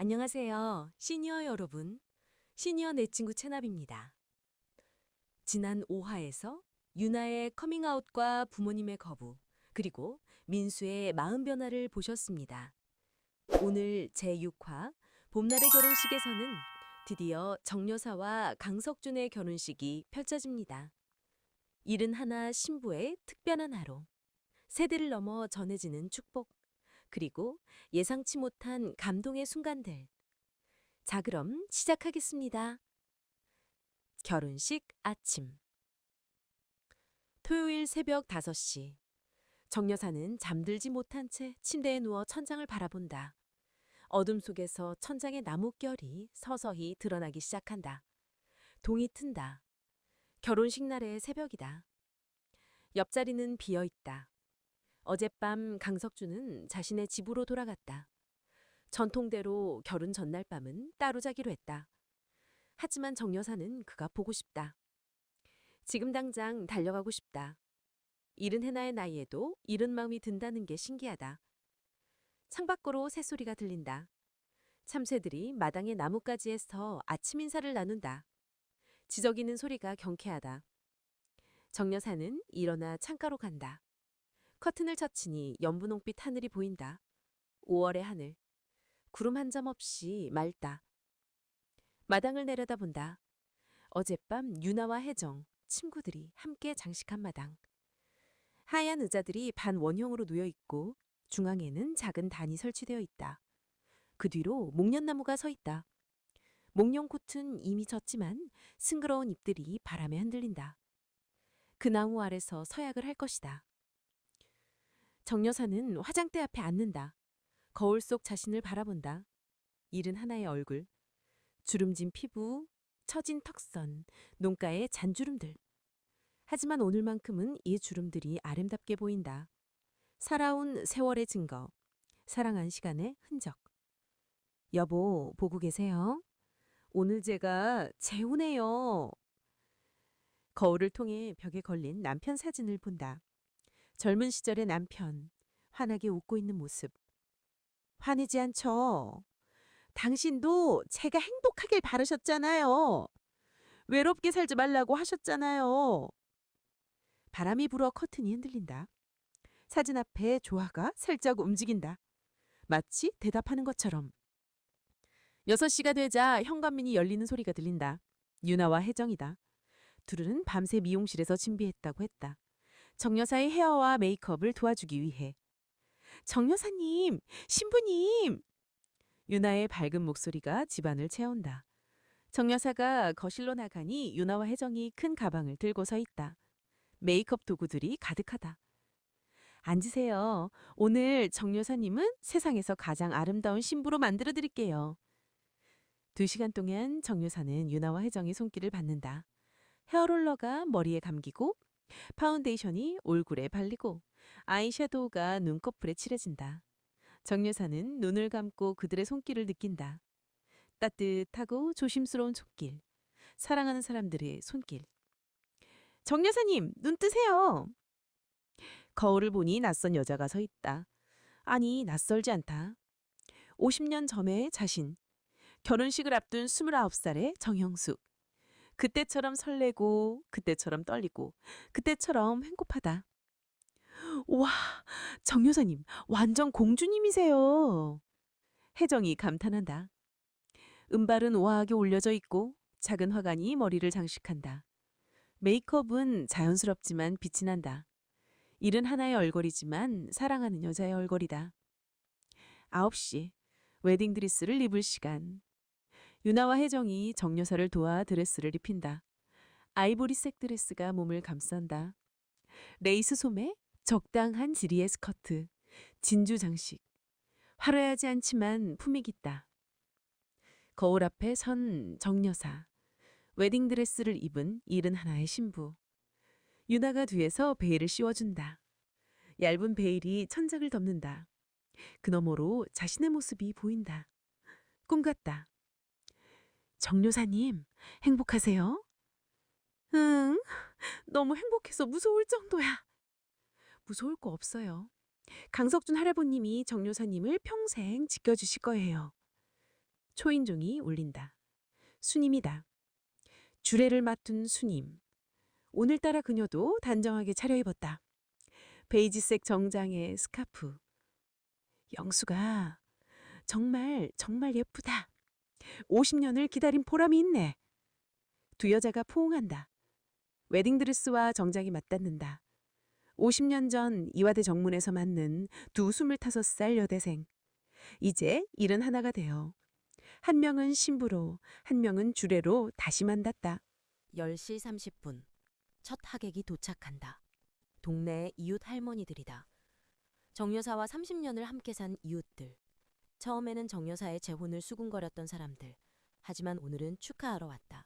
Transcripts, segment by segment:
안녕하세요. 시니어 여러분. 시니어 내 친구 채납입니다. 지난 5화에서 유나의 커밍아웃과 부모님의 거부, 그리고 민수의 마음 변화를 보셨습니다. 오늘 제6화 봄날의 결혼식에서는 드디어 정여사와 강석준의 결혼식이 펼쳐집니다. 71 신부의 특별한 하루, 세대를 넘어 전해지는 축복, 그리고 예상치 못한 감동의 순간들. 자, 그럼 시작하겠습니다. 결혼식 아침. 토요일 새벽 5시. 정여사는 잠들지 못한 채 침대에 누워 천장을 바라본다. 어둠 속에서 천장의 나뭇결이 서서히 드러나기 시작한다. 동이 튼다. 결혼식 날의 새벽이다. 옆자리는 비어 있다. 어젯밤 강석주는 자신의 집으로 돌아갔다. 전통대로 결혼 전날 밤은 따로 자기로 했다. 하지만 정여사는 그가 보고 싶다. 지금 당장 달려가고 싶다. 71의 나이에도 이른 마음이 든다는 게 신기하다. 창밖으로 새소리가 들린다. 참새들이 마당의 나뭇가지에서 아침 인사를 나눈다. 지저귀는 소리가 경쾌하다. 정여사는 일어나 창가로 간다. 커튼을 젖히니 연분홍빛 하늘이 보인다. 5월의 하늘. 구름 한 점 없이 맑다. 마당을 내려다본다. 어젯밤 유나와 혜정, 친구들이 함께 장식한 마당. 하얀 의자들이 반원형으로 놓여 있고 중앙에는 작은 단이 설치되어 있다. 그 뒤로 목련나무가 서 있다. 목련꽃은 이미 졌지만 싱그러운 잎들이 바람에 흔들린다. 그 나무 아래서 서약을 할 것이다. 정여사는 화장대 앞에 앉는다. 거울 속 자신을 바라본다. 71의 얼굴, 주름진 피부, 처진 턱선, 눈가에 잔주름들. 하지만 오늘만큼은 이 주름들이 아름답게 보인다. 살아온 세월의 증거, 사랑한 시간의 흔적. 여보, 보고 계세요? 오늘 제가 재혼해요. 거울을 통해 벽에 걸린 남편 사진을 본다. 젊은 시절의 남편, 환하게 웃고 있는 모습. 화내지 않죠? 당신도 제가 행복하길 바라셨잖아요. 외롭게 살지 말라고 하셨잖아요. 바람이 불어 커튼이 흔들린다. 사진 앞에 조화가 살짝 움직인다. 마치 대답하는 것처럼. 6시가 되자 현관문이 열리는 소리가 들린다. 유나와 혜정이다. 둘은 밤새 미용실에서 준비했다고 했다. 정여사의 헤어와 메이크업을 도와주기 위해. 정여사님, 신부님! 유나의 밝은 목소리가 집안을 채운다. 정여사가 거실로 나가니 유나와 혜정이 큰 가방을 들고 서 있다. 메이크업 도구들이 가득하다. 앉으세요. 오늘 정여사님은 세상에서 가장 아름다운 신부로 만들어 드릴게요. 2시간 동안 정여사는 유나와 혜정의 손길을 받는다. 헤어롤러가 머리에 감기고 파운데이션이 얼굴에 발리고 아이섀도우가 눈꺼풀에 칠해진다. 정여사는 눈을 감고 그들의 손길을 느낀다. 따뜻하고 조심스러운 손길. 사랑하는 사람들의 손길. 정여사님, 눈 뜨세요. 거울을 보니 낯선 여자가 서 있다. 아니, 낯설지 않다. 50년 전의 자신. 결혼식을 앞둔 29살의 정형숙. 그때처럼 설레고, 그때처럼 떨리고, 그때처럼 행복하다. 와, 정 여사님, 완전 공주님이세요. 혜정이 감탄한다. 은발은 우아하게 올려져 있고 작은 화관이 머리를 장식한다. 메이크업은 자연스럽지만 빛이 난다. 일은 하나의 얼굴이지만 사랑하는 여자의 얼굴이다. 9시, 웨딩드레스를 입을 시간. 유나와 혜정이 정여사를 도와 드레스를 입힌다. 아이보리색 드레스가 몸을 감싼다. 레이스 소매, 적당한 지리의 스커트, 진주 장식. 화려하지 않지만 품위 있다. 거울 앞에 선 정여사. 웨딩드레스를 입은 71의 신부. 유나가 뒤에서 베일을 씌워준다. 얇은 베일이 천장을 덮는다. 그 너머로 자신의 모습이 보인다. 꿈 같다. 정여사님, 행복하세요? 응, 너무 행복해서 무서울 정도야. 무서울 거 없어요. 강석준 할아버님이 정여사님을 평생 지켜주실 거예요. 초인종이 울린다. 순임이다. 주례를 맡은 순임. 오늘따라 그녀도 단정하게 차려입었다. 베이지색 정장에 스카프. 영수가 정말 정말 예쁘다. 50년을 기다린 보람이 있네. 두 여자가 포옹한다. 웨딩드레스와 정장이 맞닿는다. 50년 전 이화대 정문에서 맞는 두 25살 여대생. 이제 71가 되어 한 명은 신부로 한 명은 주례로 다시 만났다. 10시 30분. 첫 하객이 도착한다. 동네의 이웃 할머니들이다. 정여사와 30년을 함께 산 이웃들. 처음에는 정여사의 재혼을 수군거렸던 사람들. 하지만 오늘은 축하하러 왔다.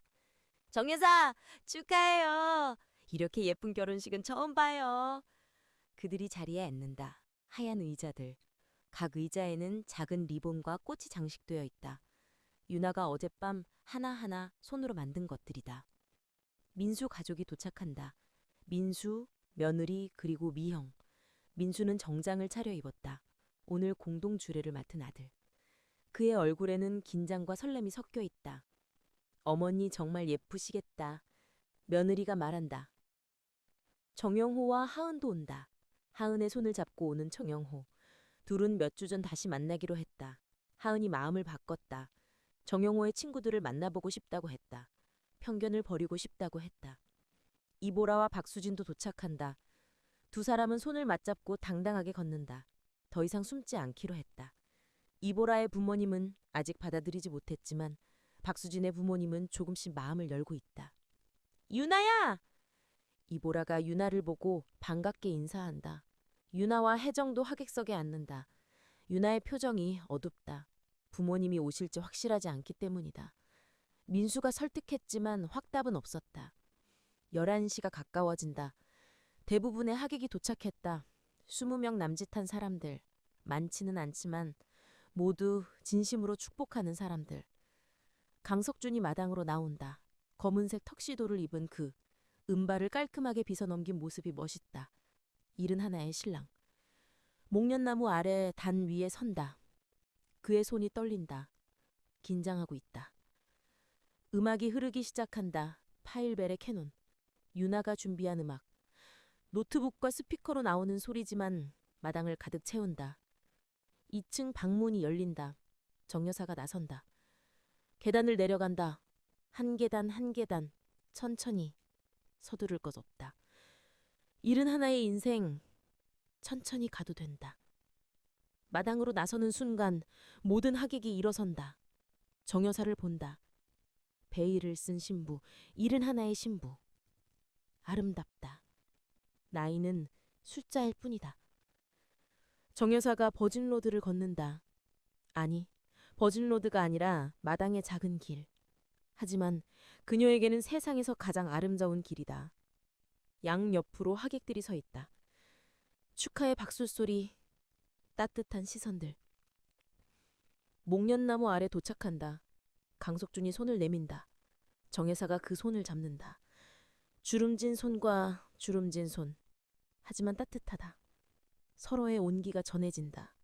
정여사, 축하해요. 이렇게 예쁜 결혼식은 처음 봐요. 그들이 자리에 앉는다. 하얀 의자들. 각 의자에는 작은 리본과 꽃이 장식되어 있다. 유나가 어젯밤 하나하나 손으로 만든 것들이다. 민수 가족이 도착한다. 민수, 며느리 그리고 미형. 민수는 정장을 차려입었다. 오늘 공동 주례를 맡은 아들. 그의 얼굴에는 긴장과 설렘이 섞여 있다. 어머니 정말 예쁘시겠다. 며느리가 말한다. 정영호와 하은도 온다. 하은의 손을 잡고 오는 정영호. 둘은 몇 주 전 다시 만나기로 했다. 하은이 마음을 바꿨다. 정영호의 친구들을 만나보고 싶다고 했다. 편견을 버리고 싶다고 했다. 이보라와 박수진도 도착한다. 두 사람은 손을 맞잡고 당당하게 걷는다. 더 이상 숨지 않기로 했다. 이보라의 부모님은 아직 받아들이지 못했지만 박수진의 부모님은 조금씩 마음을 열고 있다. 유나야! 이보라가 유나를 보고 반갑게 인사한다. 유나와 혜정도 하객석에 앉는다. 유나의 표정이 어둡다. 부모님이 오실지 확실하지 않기 때문이다. 민수가 설득했지만 확답은 없었다. 11시가 가까워진다. 대부분의 하객이 도착했다. 20명 남짓한 사람들. 많지는 않지만 모두 진심으로 축복하는 사람들. 강석준이 마당으로 나온다. 검은색 턱시도를 입은 그 은발을 깔끔하게 빗어넘긴 모습이 멋있다. 71의 신랑. 목련나무 아래 단 위에 선다. 그의 손이 떨린다. 긴장하고 있다. 음악이 흐르기 시작한다. 파일벨의 캐논. 유나가 준비한 음악. 노트북과 스피커로 나오는 소리지만 마당을 가득 채운다. 2층 방문이 열린다. 정여사가 나선다. 계단을 내려간다. 한 계단 한 계단 천천히. 서두를 것 없다. 71의 인생 천천히 가도 된다. 마당으로 나서는 순간 모든 하객이 일어선다. 정여사를 본다. 베일을 쓴 신부, 71의 신부. 아름답다. 나이는 숫자일 뿐이다. 정여사가 버진로드를 걷는다. 아니, 버진로드가 아니라 마당의 작은 길. 하지만 그녀에게는 세상에서 가장 아름다운 길이다. 양 옆으로 하객들이 서 있다. 축하의 박수소리, 따뜻한 시선들. 목련나무 아래 도착한다. 강석준이 손을 내민다. 정여사가 그 손을 잡는다. 주름진 손과 주름진 손. 하지만 따뜻하다. 서로의 온기가 전해진다.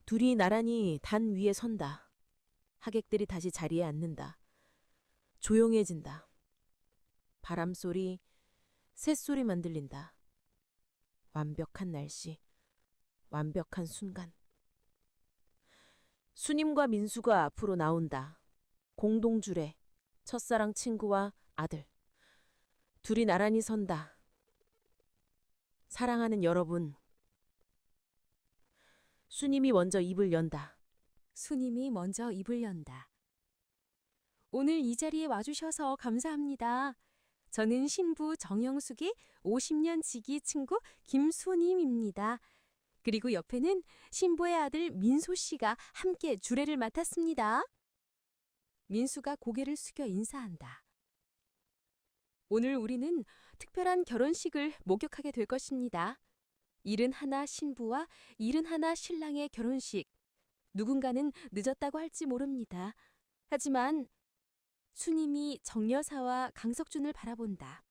둘이 나란히 단 위에 선다. 하객들이 다시 자리에 앉는다. 조용해진다. 바람소리, 새소리만 들린다. 완벽한 날씨, 완벽한 순간. 수님과 민수가 앞으로 나온다. 공동주례, 첫사랑 친구와 아들. 둘이 나란히 선다. 사랑하는 여러분. 수님이 먼저 입을 연다. 수님이 먼저 입을 연다. 오늘 이 자리에 와주셔서 감사합니다. 저는 신부 정영숙의 50년 지기 친구 김수님입니다. 그리고 옆에는 신부의 아들 민수 씨가 함께 주례를 맡았습니다. 민수가 고개를 숙여 인사한다. 오늘 우리는 특별한 결혼식을 목격하게 될 것입니다. 71 신부와 71 신랑의 결혼식. 누군가는 늦었다고 할지 모릅니다. 하지만 수님이 정여사와 강석준을 바라본다.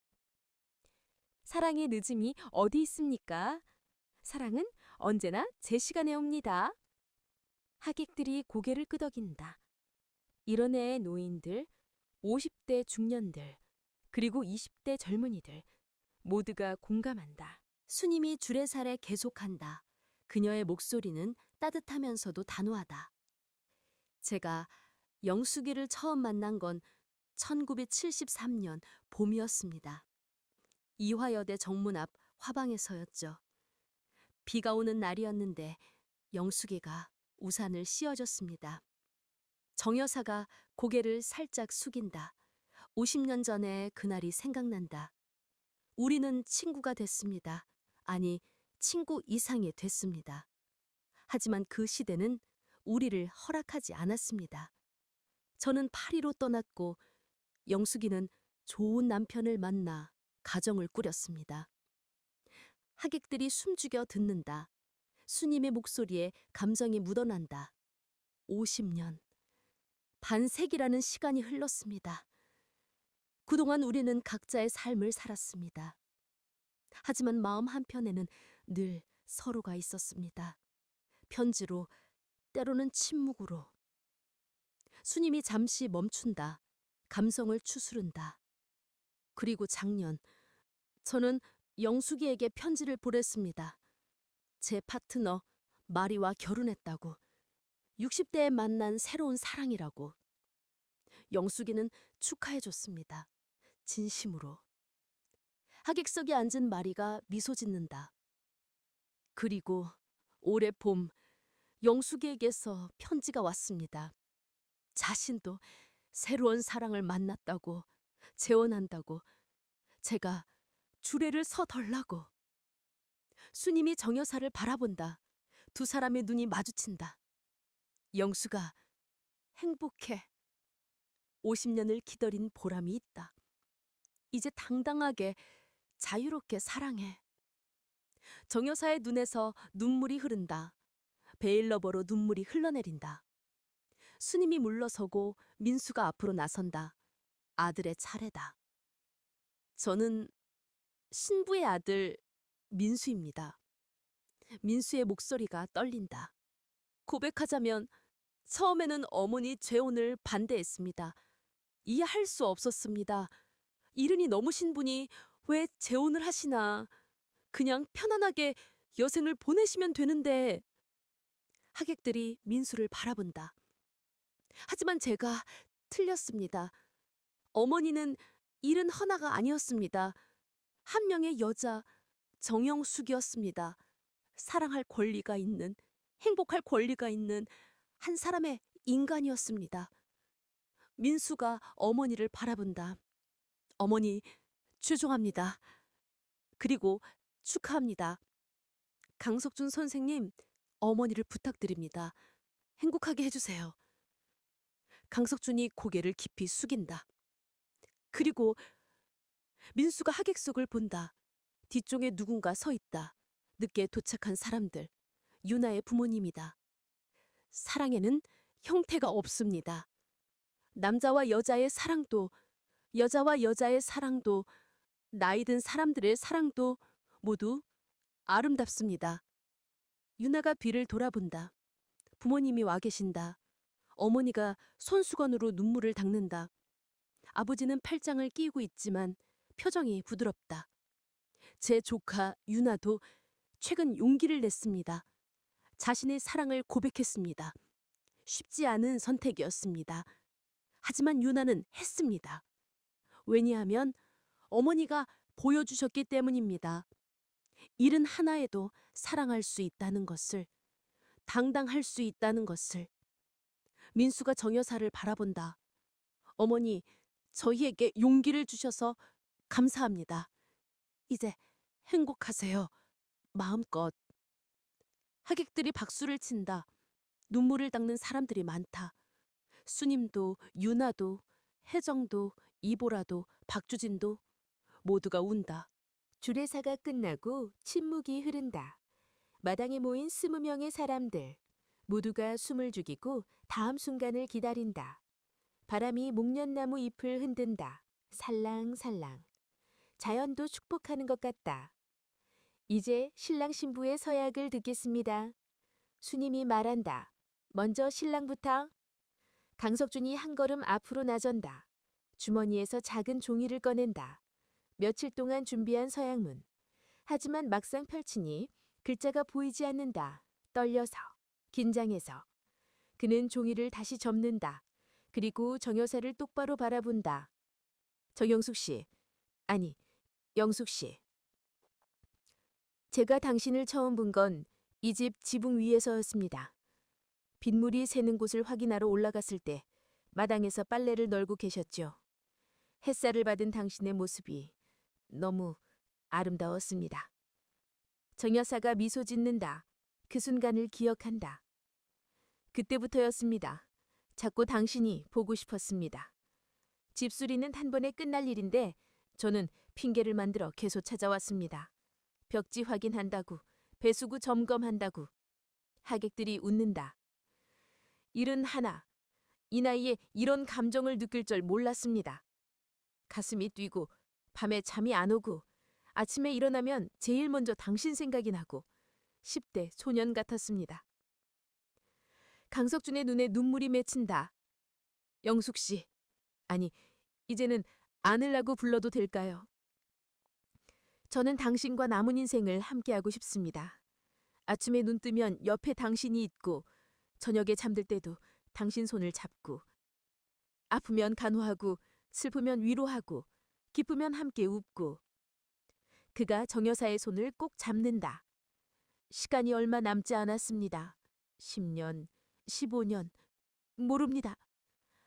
사랑의 늦음이 어디 있습니까? 사랑은 언제나 제 시간에 옵니다. 하객들이 고개를 끄덕인다. 이런 애의 노인들, 50대 중년들, 그리고 20대 젊은이들 모두가 공감한다. 수님이 주례사를 계속한다. 그녀의 목소리는 따뜻하면서도 단호하다. 제가 영숙이를 처음 만난 건 1973년 봄이었습니다. 이화여대 정문 앞 화방에서였죠. 비가 오는 날이었는데 영숙이가 우산을 씌워줬습니다. 정 여사가 고개를 살짝 숙인다. 50년 전에 그날이 생각난다. 우리는 친구가 됐습니다. 아니, 친구 이상이 됐습니다. 하지만 그 시대는 우리를 허락하지 않았습니다. 저는 파리로 떠났고 영숙이는 좋은 남편을 만나 가정을 꾸렸습니다. 하객들이 숨죽여 듣는다. 수님의 목소리에 감정이 묻어난다. 50년. 반세기라는 시간이 흘렀습니다. 그동안 우리는 각자의 삶을 살았습니다. 하지만 마음 한편에는 늘 서로가 있었습니다. 편지로, 때로는 침묵으로. 수님이 잠시 멈춘다. 감성을 추스른다. 그리고 작년, 저는 영숙이에게 편지를 보냈습니다. 제 파트너 마리와 결혼했다고. 60대에 만난 새로운 사랑이라고. 영숙이는 축하해줬습니다. 진심으로. 하객석에 앉은 마리가 미소 짓는다. 그리고 올해 봄 영숙이에게서 편지가 왔습니다. 자신도 새로운 사랑을 만났다고, 재혼한다고, 제가 주례를 서달라고. 수님이 정 여사를 바라본다. 두 사람의 눈이 마주친다. 영수가 행복해. 50년을 기다린 보람이 있다. 이제 당당하게 자유롭게 사랑해. 정 여사의 눈에서 눈물이 흐른다. 베일러버로 눈물이 흘러내린다. 수님이 물러서고 민수가 앞으로 나선다. 아들의 차례다. 저는 신부의 아들 민수입니다. 민수의 목소리가 떨린다. 고백하자면 처음에는 어머니 재혼을 반대했습니다. 이해할 수 없었습니다. 이른이 넘으신 분이 왜 재혼을 하시나. 그냥 편안하게 여생을 보내시면 되는데. 하객들이 민수를 바라본다. 하지만 제가 틀렸습니다. 어머니는 일은 허나가 아니었습니다. 한 명의 여자, 정영숙이었습니다. 사랑할 권리가 있는, 행복할 권리가 있는 한 사람의 인간이었습니다. 민수가 어머니를 바라본다. 어머니, 죄송합니다. 그리고 축하합니다. 강석준 선생님, 어머니를 부탁드립니다. 행복하게 해주세요. 강석준이 고개를 깊이 숙인다. 그리고 민수가 하객석을 본다. 뒤쪽에 누군가 서 있다. 늦게 도착한 사람들. 유나의 부모님이다. 사랑에는 형태가 없습니다. 남자와 여자의 사랑도, 여자와 여자의 사랑도, 나이든 사람들의 사랑도 모두 아름답습니다. 유나가 뒤를 돌아본다. 부모님이 와 계신다. 어머니가 손수건으로 눈물을 닦는다. 아버지는 팔짱을 끼고 있지만 표정이 부드럽다. 제 조카 유나도 최근 용기를 냈습니다. 자신의 사랑을 고백했습니다. 쉽지 않은 선택이었습니다. 하지만 유나는 했습니다. 왜냐하면 어머니가 보여주셨기 때문입니다. 일은 하나에도 사랑할 수 있다는 것을, 당당할 수 있다는 것을. 민수가 정 여사를 바라본다. 어머니, 저희에게 용기를 주셔서 감사합니다. 이제 행복하세요. 마음껏. 하객들이 박수를 친다. 눈물을 닦는 사람들이 많다. 수님도, 유나도, 혜정도, 이보라도, 박주진도 모두가 운다. 주례사가 끝나고 침묵이 흐른다. 마당에 모인 20명의 사람들. 모두가 숨을 죽이고 다음 순간을 기다린다. 바람이 목련나무 잎을 흔든다. 살랑살랑. 자연도 축복하는 것 같다. 이제 신랑 신부의 서약을 듣겠습니다. 수님이 말한다. 먼저 신랑부터. 강석준이 한 걸음 앞으로 나선다. 주머니에서 작은 종이를 꺼낸다. 며칠 동안 준비한 서양문. 하지만 막상 펼치니 글자가 보이지 않는다. 떨려서, 긴장해서. 그는 종이를 다시 접는다. 그리고 정 여사를 똑바로 바라본다. 정영숙 씨, 아니, 영숙 씨. 제가 당신을 처음 본 건 이 집 지붕 위에서였습니다. 빗물이 새는 곳을 확인하러 올라갔을 때 마당에서 빨래를 널고 계셨죠. 햇살을 받은 당신의 모습이 너무 아름다웠습니다. 정 여사가 미소 짓는다. 그 순간을 기억한다. 그때부터였습니다. 자꾸 당신이 보고 싶었습니다. 집수리는 한 번에 끝날 일인데 저는 핑계를 만들어 계속 찾아왔습니다. 벽지 확인한다고, 배수구 점검한다고. 하객들이 웃는다. 71. 이 나이에 이런 감정을 느낄 줄 몰랐습니다. 가슴이 뛰고 밤에 잠이 안 오고 아침에 일어나면 제일 먼저 당신 생각이 나고 10대 소년 같았습니다. 강석준의 눈에 눈물이 맺힌다. 영숙 씨, 아니 이제는 아들라고 불러도 될까요? 저는 당신과 남은 인생을 함께하고 싶습니다. 아침에 눈 뜨면 옆에 당신이 있고 저녁에 잠들 때도 당신 손을 잡고 아프면 간호하고 슬프면 위로하고 기쁘면 함께 웃고 그가 정 여사의 손을 꼭 잡는다. 시간이 얼마 남지 않았습니다. 10년, 15년, 모릅니다.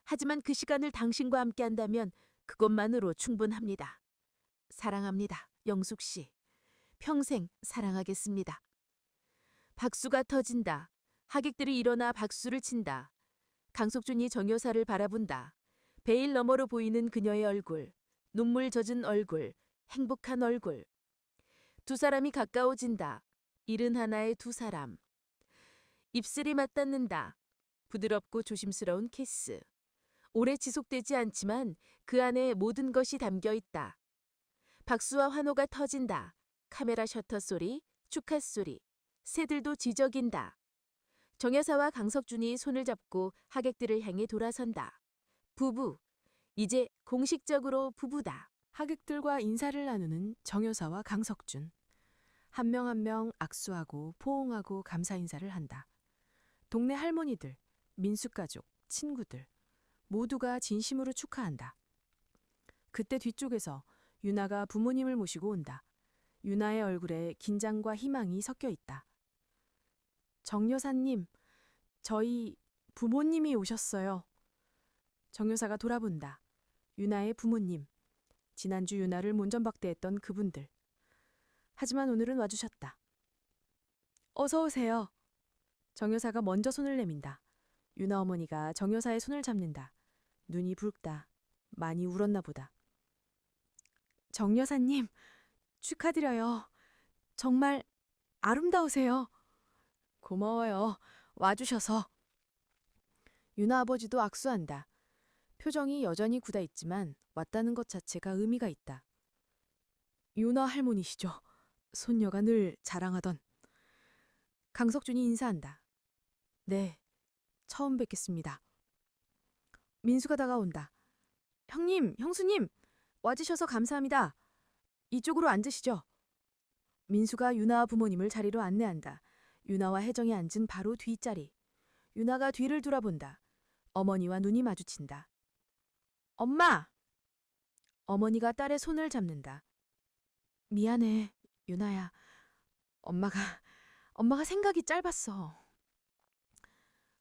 하지만 그 시간을 당신과 함께 한다면 그것만으로 충분합니다. 사랑합니다, 영숙 씨. 평생 사랑하겠습니다. 박수가 터진다. 하객들이 일어나 박수를 친다. 강석준이 정 여사를 바라본다. 베일 너머로 보이는 그녀의 얼굴, 눈물 젖은 얼굴, 행복한 얼굴. 두 사람이 가까워진다. 71의 두 사람. 입술이 맞닿는다. 부드럽고 조심스러운 키스. 오래 지속되지 않지만 그 안에 모든 것이 담겨 있다. 박수와 환호가 터진다. 카메라 셔터 소리, 축하 소리. 새들도 지저긴다. 정 여사와 강석준이 손을 잡고 하객들을 향해 돌아선다. 부부. 이제 공식적으로 부부다. 하객들과 인사를 나누는 정 여사와 강석준. 한 명 한 명 악수하고 포옹하고 감사 인사를 한다. 동네 할머니들, 민수가족, 친구들 모두가 진심으로 축하한다. 그때 뒤쪽에서 유나가 부모님을 모시고 온다. 유나의 얼굴에 긴장과 희망이 섞여 있다. 정 여사님, 저희 부모님이 오셨어요. 정 여사가 돌아본다. 유나의 부모님. 지난주 유나를 문전박대했던 그분들. 하지만 오늘은 와주셨다. 어서 오세요. 정 여사가 먼저 손을 내민다. 유나 어머니가 정 여사의 손을 잡는다. 눈이 붉다. 많이 울었나 보다. 정 여사님, 축하드려요. 정말 아름다우세요. 고마워요. 와주셔서. 유나 아버지도 악수한다. 표정이 여전히 굳어 있지만 왔다는 것 자체가 의미가 있다. 유나 할머니시죠. 손녀가 늘 자랑하던. 강석준이 인사한다. 네, 처음 뵙겠습니다. 민수가 다가온다. 형님, 형수님, 와주셔서 감사합니다. 이쪽으로 앉으시죠. 민수가 유나와 부모님을 자리로 안내한다. 유나와 혜정이 앉은 바로 뒷자리. 유나가 뒤를 돌아본다. 어머니와 눈이 마주친다. 엄마! 어머니가 딸의 손을 잡는다. 미안해, 유나야. 엄마가 생각이 짧았어.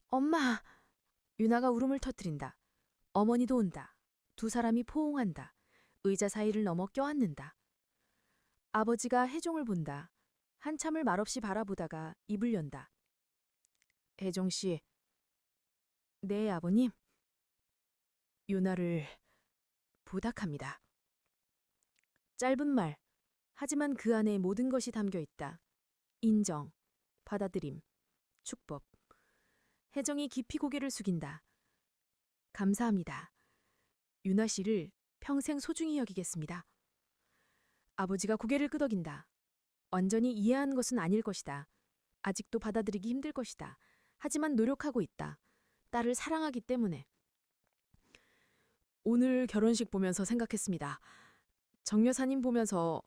엄마! 유나가 울음을 터뜨린다. 어머니도 온다. 두 사람이 포옹한다. 의자 사이를 넘어 껴안는다. 아버지가 혜종을 본다. 한참을 말없이 바라보다가 입을 연다. 혜종 씨. 네, 아버님. 유나를 부탁합니다. 짧은 말. 하지만 그 안에 모든 것이 담겨 있다. 인정, 받아들임, 축복. 혜정이 깊이 고개를 숙인다. 감사합니다. 유나 씨를 평생 소중히 여기겠습니다. 아버지가 고개를 끄덕인다. 완전히 이해한 것은 아닐 것이다. 아직도 받아들이기 힘들 것이다. 하지만 노력하고 있다. 딸을 사랑하기 때문에. 오늘 결혼식 보면서 생각했습니다. 정 여사님 보면서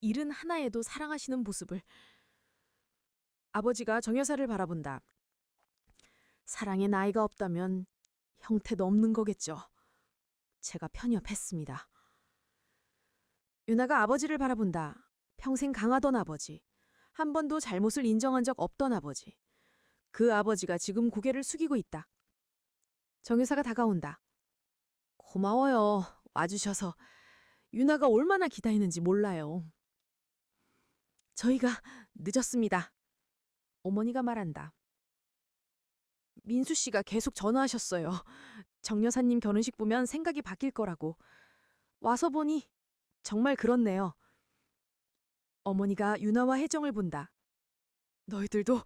71에도 사랑하시는 모습을. 아버지가 정 여사를 바라본다. 사랑에 나이가 없다면 형태도 없는 거겠죠. 제가 편협했습니다. 유나가 아버지를 바라본다. 평생 강하던 아버지. 한 번도 잘못을 인정한 적 없던 아버지. 그 아버지가 지금 고개를 숙이고 있다. 정 여사가 다가온다. 고마워요. 와주셔서. 유나가 얼마나 기다리는지 몰라요. 저희가 늦었습니다. 어머니가 말한다. 민수 씨가 계속 전화하셨어요. 정 여사님 결혼식 보면 생각이 바뀔 거라고. 와서 보니 정말 그렇네요. 어머니가 유나와 혜정을 본다. 너희들도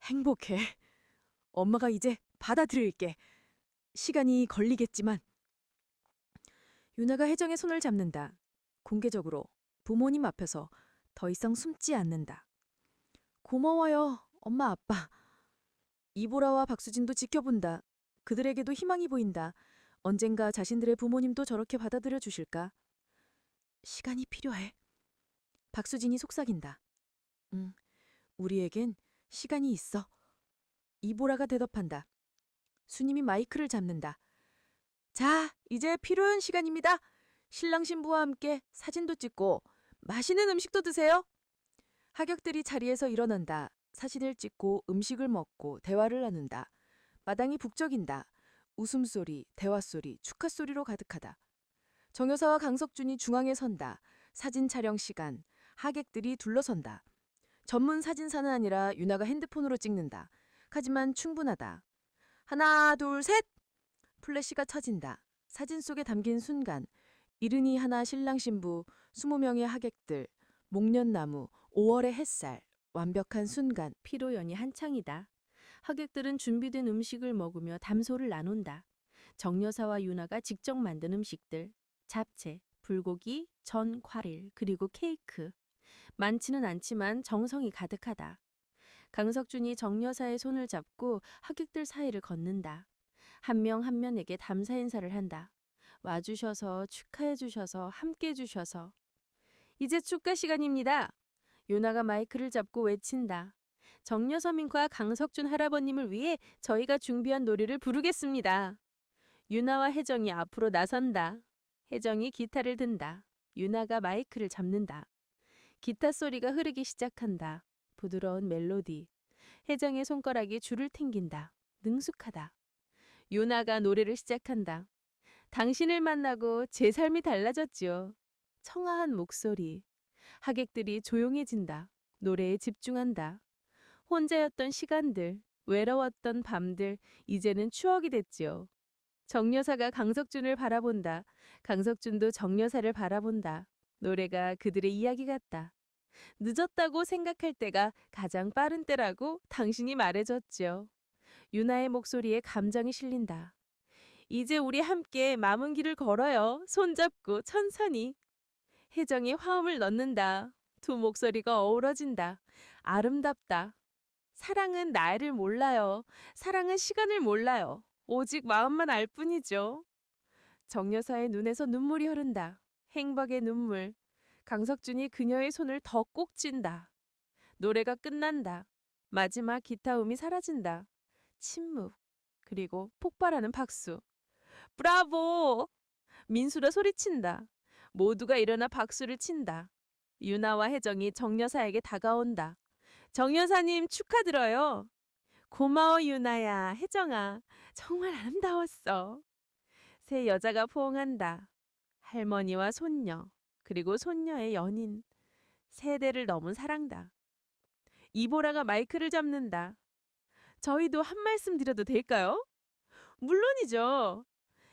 행복해. 엄마가 이제 받아들일게. 시간이 걸리겠지만. 유나가 혜정의 손을 잡는다. 공개적으로 부모님 앞에서 더 이상 숨지 않는다. 고마워요, 엄마 아빠. 이보라와 박수진도 지켜본다. 그들에게도 희망이 보인다. 언젠가 자신들의 부모님도 저렇게 받아들여 주실까? 시간이 필요해. 박수진이 속삭인다. 우리에겐 시간이 있어. 이보라가 대답한다. 수님이 마이크를 잡는다. 자, 이제 필요한 시간입니다. 신랑 신부와 함께 사진도 찍고 맛있는 음식도 드세요. 하객들이 자리에서 일어난다. 사진을 찍고 음식을 먹고 대화를 나눈다. 마당이 북적인다. 웃음소리, 대화소리, 축하소리로 가득하다. 정 여사와 강석준이 중앙에 선다. 사진 촬영 시간. 하객들이 둘러선다. 전문 사진사는 아니라 유나가 핸드폰으로 찍는다. 하지만 충분하다. 하나, 둘, 셋! 플래시가 쳐진다. 사진 속에 담긴 순간. 이른이 하나 신랑 신부, 20명의 하객들, 목련나무, 5월의 햇살, 완벽한 순간. 피로연이 한창이다. 하객들은 준비된 음식을 먹으며 담소를 나눈다. 정 여사와 유나가 직접 만든 음식들, 잡채, 불고기, 전, 과일, 그리고 케이크. 많지는 않지만 정성이 가득하다. 강석준이 정 여사의 손을 잡고 하객들 사이를 걷는다. 한 명 한 명에게 감사 인사를 한다. 와주셔서 축하해주셔서 함께해주셔서. 이제 축가 시간입니다. 유나가 마이크를 잡고 외친다. 정여서민과 강석준 할아버님을 위해 저희가 준비한 노래를 부르겠습니다. 유나와 혜정이 앞으로 나선다. 혜정이 기타를 든다. 유나가 마이크를 잡는다. 기타 소리가 흐르기 시작한다. 부드러운 멜로디. 혜정의 손가락이 줄을 튕긴다. 능숙하다. 유나가 노래를 시작한다. 당신을 만나고 제 삶이 달라졌지요. 청아한 목소리. 하객들이 조용해진다. 노래에 집중한다. 혼자였던 시간들, 외로웠던 밤들, 이제는 추억이 됐지요. 정 여사가 강석준을 바라본다. 강석준도 정 여사를 바라본다. 노래가 그들의 이야기 같다. 늦었다고 생각할 때가 가장 빠른 때라고 당신이 말해줬지요. 유나의 목소리에 감정이 실린다. 이제 우리 함께 남은 길을 걸어요. 손잡고 천천히. 혜정이 화음을 넣는다. 두 목소리가 어우러진다. 아름답다. 사랑은 나이를 몰라요. 사랑은 시간을 몰라요. 오직 마음만 알 뿐이죠. 정 여사의 눈에서 눈물이 흐른다. 행복의 눈물. 강석준이 그녀의 손을 더 꼭 쥔다. 노래가 끝난다. 마지막 기타음이 사라진다. 침묵. 그리고 폭발하는 박수. 브라보! 민수라 소리친다. 모두가 일어나 박수를 친다. 유나와 혜정이 정 여사에게 다가온다. 정 여사님 축하드려요. 고마워 유나야, 혜정아. 정말 아름다웠어. 세 여자가 포옹한다. 할머니와 손녀, 그리고 손녀의 연인. 세대를 넘은 사랑다. 이보라가 마이크를 잡는다. 저희도 한 말씀 드려도 될까요? 물론이죠.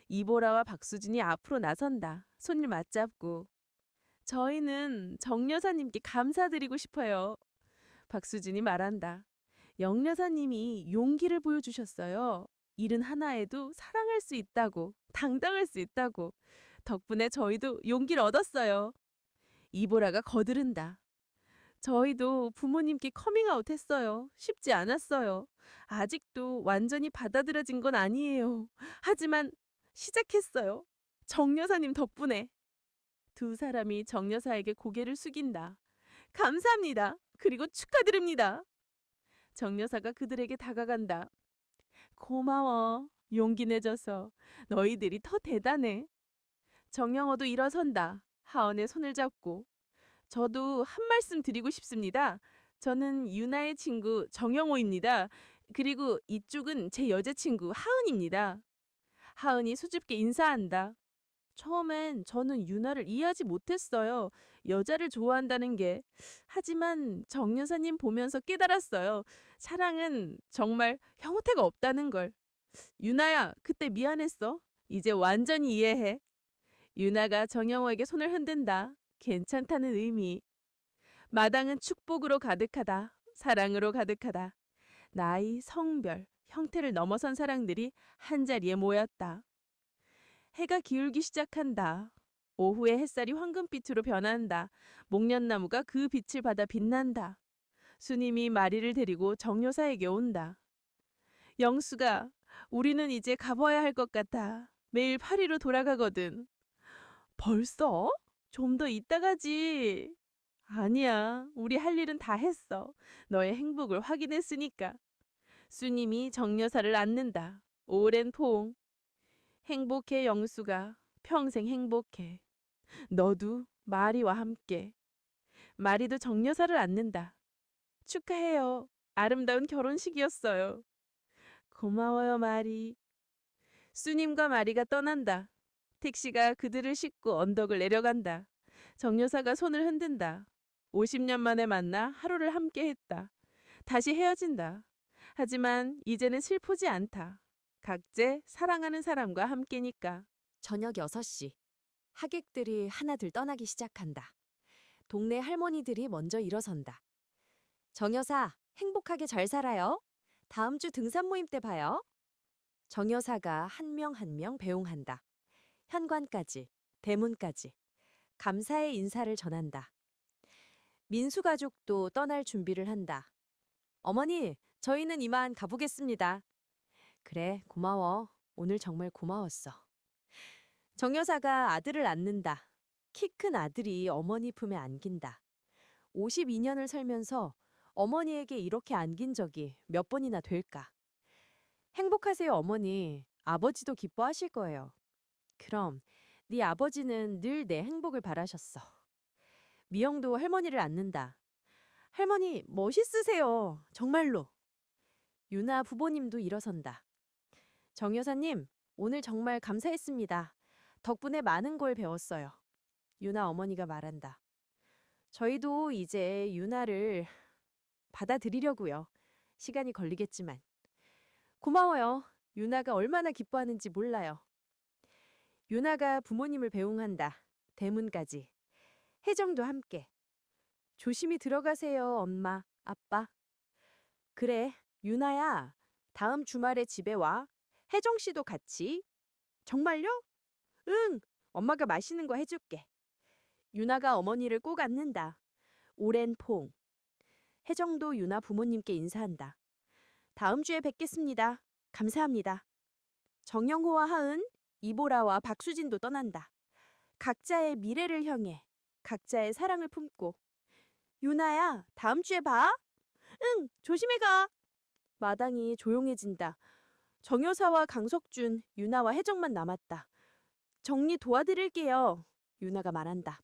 이보라와 박수진이 앞으로 나선다. 손을 맞잡고. 저희는 정 여사님께 감사드리고 싶어요. 박수진이 말한다. 영 여사님이 용기를 보여주셨어요. 일은 하나에도 사랑할 수 있다고, 당당할 수 있다고. 덕분에 저희도 용기를 얻었어요. 이보라가 거드른다. 저희도 부모님께 커밍아웃 했어요. 쉽지 않았어요. 아직도 완전히 받아들여진 건 아니에요. 하지만 시작했어요. 정 여사님 덕분에. 두 사람이 정 여사에게 고개를 숙인다. 감사합니다. 그리고 축하드립니다. 정 여사가 그들에게 다가간다. 고마워. 용기 내줘서. 너희들이 더 대단해. 정영호도 일어선다. 하은의 손을 잡고. 저도 한 말씀 드리고 싶습니다. 저는 유나의 친구 정영호입니다. 그리고 이쪽은 제 여자친구 하은입니다. 하은이 수줍게 인사한다. 처음엔 저는 유나를 이해하지 못했어요. 여자를 좋아한다는 게. 하지만 정 여사님 보면서 깨달았어요. 사랑은 정말 형태가 없다는 걸. 유나야, 그때 미안했어. 이제 완전히 이해해. 유나가 정영호에게 손을 흔든다. 괜찮다는 의미. 마당은 축복으로 가득하다. 사랑으로 가득하다. 나이, 성별, 형태를 넘어선 사랑들이 한자리에 모였다. 해가 기울기 시작한다. 오후에 햇살이 황금빛으로 변한다. 목련나무가 그 빛을 받아 빛난다. 수님이 마리를 데리고 정여사에게 온다. 영수가, 우리는 이제 가봐야 할 것 같아. 매일 파리로 돌아가거든. 벌써? 좀 더 이따 가지. 아니야, 우리 할 일은 다 했어. 너의 행복을 확인했으니까. 수님이 정여사를 안는다. 오랜 포옹. 행복해, 영수가. 평생 행복해. 너도 마리와 함께. 마리도 정여사를 안는다. 축하해요. 아름다운 결혼식이었어요. 고마워요, 마리. 수님과 마리가 떠난다. 택시가 그들을 싣고 언덕을 내려간다. 정여사가 손을 흔든다. 50년 만에 만나 하루를 함께 했다. 다시 헤어진다. 하지만 이제는 슬프지 않다. 각자 사랑하는 사람과 함께니까. 저녁 6시. 하객들이 하나둘 떠나기 시작한다. 동네 할머니들이 먼저 일어선다. 정 여사, 행복하게 잘 살아요. 다음 주 등산 모임 때 봐요. 정 여사가 한 명 한 명 배웅한다. 현관까지, 대문까지. 감사의 인사를 전한다. 민수 가족도 떠날 준비를 한다. 어머니, 저희는 이만 가보겠습니다. 그래, 고마워. 오늘 정말 고마웠어. 정 여사가 아들을 안는다. 키 큰 아들이 어머니 품에 안긴다. 52년을 살면서 어머니에게 이렇게 안긴 적이 몇 번이나 될까? 행복하세요, 어머니. 아버지도 기뻐하실 거예요. 그럼 네 아버지는 늘 내 행복을 바라셨어. 미영도 할머니를 안는다. 할머니, 멋있으세요. 정말로. 유나 부모님도 일어선다. 정 여사님, 오늘 정말 감사했습니다. 덕분에 많은 걸 배웠어요. 유나 어머니가 말한다. 저희도 이제 유나를 받아들이려고요. 시간이 걸리겠지만. 고마워요. 유나가 얼마나 기뻐하는지 몰라요. 유나가 부모님을 배웅한다. 대문까지. 혜정도 함께. 조심히 들어가세요, 엄마, 아빠. 그래, 유나야. 다음 주말에 집에 와. 혜정 씨도 같이. 정말요? 응, 엄마가 맛있는 거 해줄게. 유나가 어머니를 꼭 안는다. 오랜 포옹. 혜정도 유나 부모님께 인사한다. 다음 주에 뵙겠습니다. 감사합니다. 정영호와 하은, 이보라와 박수진도 떠난다. 각자의 미래를 향해, 각자의 사랑을 품고. 유나야, 다음 주에 봐. 응, 조심해 가. 마당이 조용해진다. 정여사와 강석준, 유나와 혜정만 남았다. 정리 도와드릴게요. 유나가 말한다.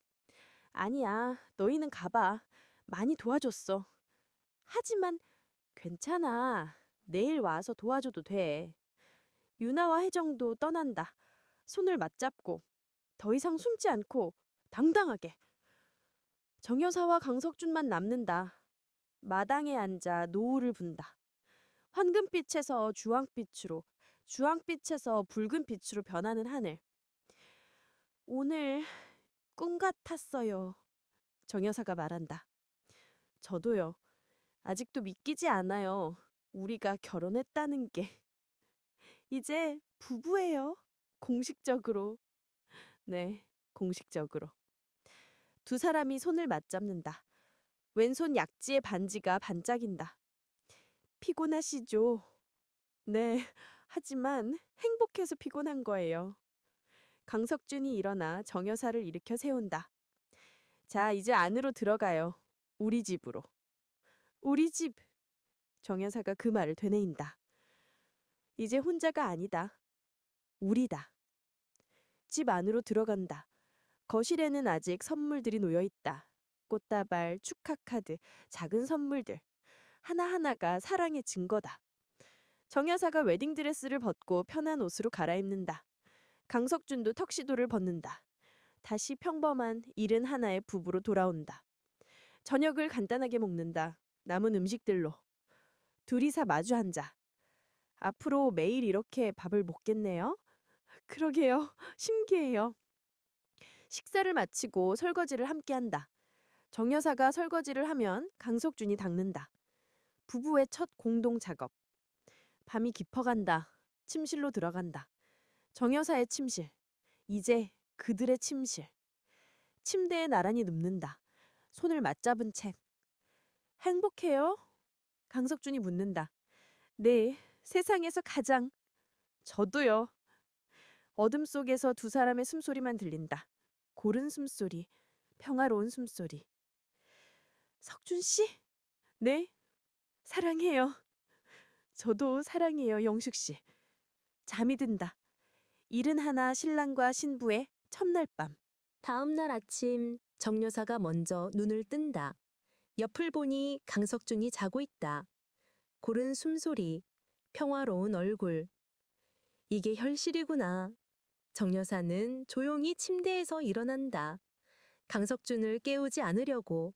아니야, 너희는 가봐. 많이 도와줬어. 하지만 괜찮아. 내일 와서 도와줘도 돼. 유나와 혜정도 떠난다. 손을 맞잡고 더 이상 숨지 않고 당당하게. 정여사와 강석준만 남는다. 마당에 앉아 노을을 분다. 황금빛에서 주황빛으로, 주황빛에서 붉은빛으로 변하는 하늘. 오늘 꿈 같았어요. 정여사가 말한다. 저도요. 아직도 믿기지 않아요. 우리가 결혼했다는 게. 이제 부부예요. 공식적으로. 네, 공식적으로. 두 사람이 손을 맞잡는다. 왼손 약지의 반지가 반짝인다. 피곤하시죠? 네, 하지만 행복해서 피곤한 거예요. 강석준이 일어나 정 여사를 일으켜 세운다. 자, 이제 안으로 들어가요. 우리 집으로. 우리 집. 정 여사가 그 말을 되뇌인다. 이제 혼자가 아니다. 우리다. 집 안으로 들어간다. 거실에는 아직 선물들이 놓여 있다. 꽃다발, 축하 카드, 작은 선물들. 하나하나가 사랑의 증거다. 정 여사가 웨딩드레스를 벗고 편한 옷으로 갈아입는다. 강석준도 턱시도를 벗는다. 다시 평범한 71의 부부로 돌아온다. 저녁을 간단하게 먹는다. 남은 음식들로. 둘이서 마주 앉아. 앞으로 매일 이렇게 밥을 먹겠네요. 그러게요. 신기해요. 식사를 마치고 설거지를 함께 한다. 정 여사가 설거지를 하면 강석준이 닦는다. 부부의 첫 공동 작업. 밤이 깊어간다. 침실로 들어간다. 정 여사의 침실. 이제 그들의 침실. 침대에 나란히 눕는다. 손을 맞잡은 채. 행복해요? 강석준이 묻는다. 네, 세상에서 가장. 저도요. 어둠 속에서 두 사람의 숨소리만 들린다. 고른 숨소리, 평화로운 숨소리. 석준 씨? 네, 사랑해요. 저도 사랑해요, 영숙 씨. 잠이 든다. 71 신랑과 신부의 첫날 밤. 다음 날 아침 정 여사가 먼저 눈을 뜬다. 옆을 보니 강석준이 자고 있다. 고른 숨소리, 평화로운 얼굴. 이게 현실이구나. 정 여사는 조용히 침대에서 일어난다. 강석준을 깨우지 않으려고.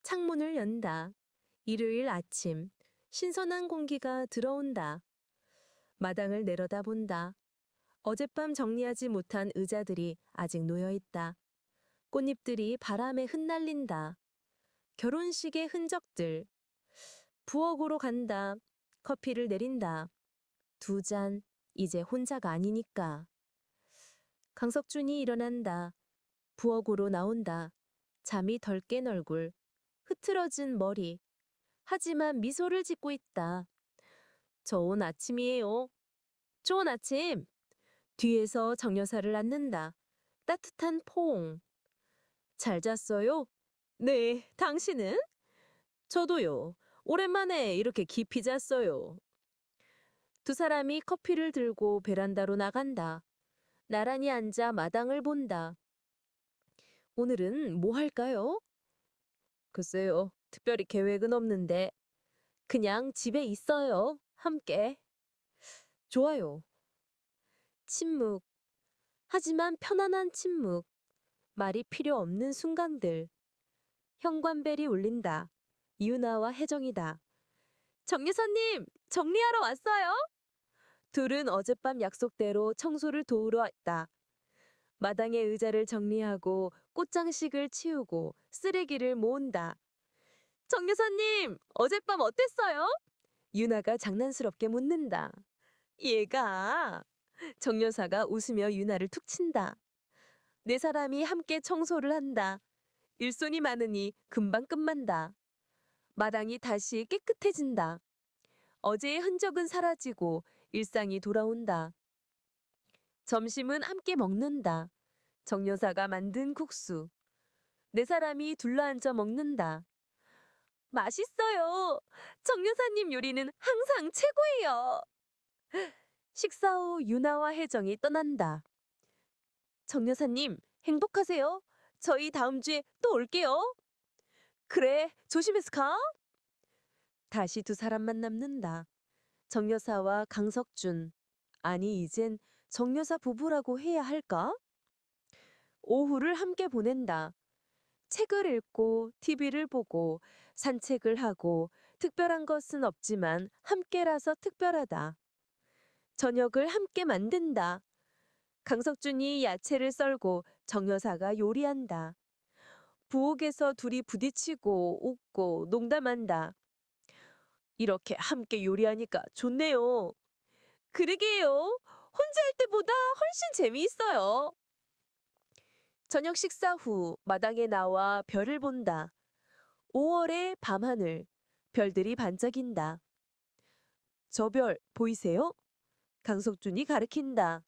창문을 연다. 일요일 아침, 신선한 공기가 들어온다. 마당을 내려다본다. 어젯밤 정리하지 못한 의자들이 아직 놓여 있다. 꽃잎들이 바람에 흩날린다. 결혼식의 흔적들. 부엌으로 간다. 커피를 내린다. 2잔, 이제 혼자가 아니니까. 강석준이 일어난다. 부엌으로 나온다. 잠이 덜 깬 얼굴. 흐트러진 머리. 하지만 미소를 짓고 있다. 좋은 아침이에요. 좋은 아침. 뒤에서 정 여사를 안는다. 따뜻한 포옹. 잘 잤어요? 네, 당신은? 저도요. 오랜만에 이렇게 깊이 잤어요. 두 사람이 커피를 들고 베란다로 나간다. 나란히 앉아 마당을 본다. 오늘은 뭐 할까요? 글쎄요, 특별히 계획은 없는데 그냥 집에 있어요. 함께. 좋아요. 침묵. 하지만 편안한 침묵. 말이 필요 없는 순간들. 현관벨이 울린다. 이윤아와 혜정이다. 정 여사님, 정리하러 왔어요? 둘은 어젯밤 약속대로 청소를 도우러 왔다. 마당의 의자를 정리하고 꽃장식을 치우고 쓰레기를 모은다. 정 여사님, 어젯밤 어땠어요? 윤아가 장난스럽게 묻는다. 얘가. 정 여사가 웃으며 윤아를 툭 친다. 네 사람이 함께 청소를 한다. 일손이 많으니 금방 끝만다. 마당이 다시 깨끗해진다. 어제의 흔적은 사라지고 일상이 돌아온다. 점심은 함께 먹는다. 정 여사가 만든 국수. 네 사람이 둘러앉아 먹는다. 맛있어요. 정 여사님 요리는 항상 최고예요. 식사 후 유나와 혜정이 떠난다. 정 여사님, 행복하세요. 저희 다음 주에 또 올게요. 그래, 조심해서 가. 다시 두 사람만 남는다. 정 여사와 강석준. 아니, 이젠 정 여사 부부라고 해야 할까? 오후를 함께 보낸다. 책을 읽고 TV를 보고 산책을 하고 특별한 것은 없지만 함께라서 특별하다. 저녁을 함께 만든다. 강석준이 야채를 썰고 정 여사가 요리한다. 부엌에서 둘이 부딪히고 웃고 농담한다. 이렇게 함께 요리하니까 좋네요. 그러게요. 혼자 할 때보다 훨씬 재미있어요. 저녁 식사 후 마당에 나와 별을 본다. 5월의 밤하늘, 별들이 반짝인다. 저 별 보이세요? 강석준이 가르친다.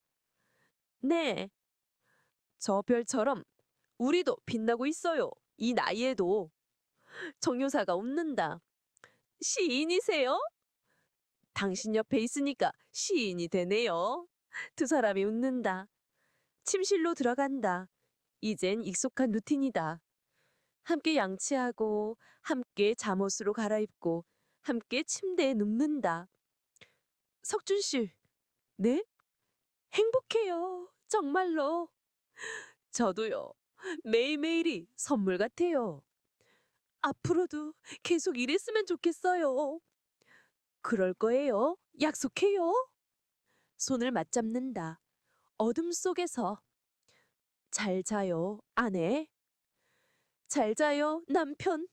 네, 저 별처럼 우리도 빛나고 있어요. 이 나이에도. 정여사가 웃는다. 시인이세요? 당신 옆에 있으니까 시인이 되네요. 두 사람이 웃는다. 침실로 들어간다. 이젠 익숙한 루틴이다. 함께 양치하고, 함께 잠옷으로 갈아입고, 함께 침대에 눕는다. 석준 씨, 네? 행복해요. 정말로. 저도요. 매일매일이 선물 같아요. 앞으로도 계속 이랬으면 좋겠어요. 그럴 거예요. 약속해요. 손을 맞잡는다. 어둠 속에서. 잘 자요, 아내. 잘 자요, 남편.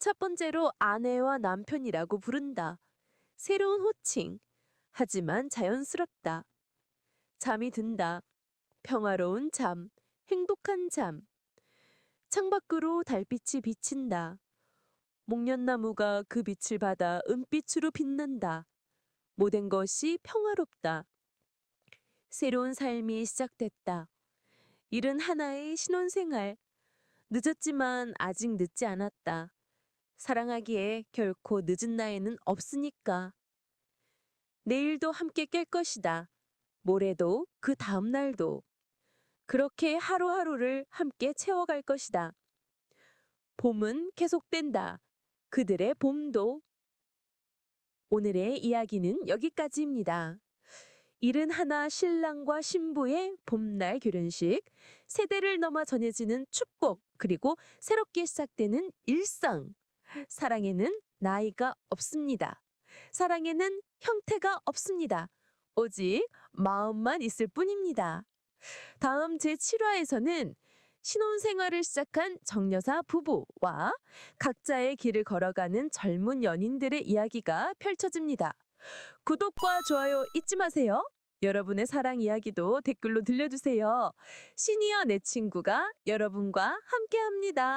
첫 번째로 아내와 남편이라고 부른다. 새로운 호칭. 하지만 자연스럽다. 잠이 든다. 평화로운 잠, 행복한 잠. 창밖으로 달빛이 비친다. 목련나무가 그 빛을 받아 은빛으로 빛난다. 모든 것이 평화롭다. 새로운 삶이 시작됐다. 일은 하나의 신혼생활. 늦었지만 아직 늦지 않았다. 사랑하기에 결코 늦은 나이는 없으니까. 내일도 함께 깰 것이다. 모레도 그 다음 날도. 그렇게 하루하루를 함께 채워갈 것이다. 봄은 계속된다. 그들의 봄도. 오늘의 이야기는 여기까지입니다. 71 신랑과 신부의 봄날 결혼식, 세대를 넘어 전해지는 축복, 그리고 새롭게 시작되는 일상. 사랑에는 나이가 없습니다. 사랑에는 형태가 없습니다. 오직 마음만 있을 뿐입니다. 다음 제7화에서는 신혼생활을 시작한 정여사 부부와 각자의 길을 걸어가는 젊은 연인들의 이야기가 펼쳐집니다. 구독과 좋아요 잊지 마세요. 여러분의 사랑 이야기도 댓글로 들려주세요. 시니어 내 친구가 여러분과 함께합니다.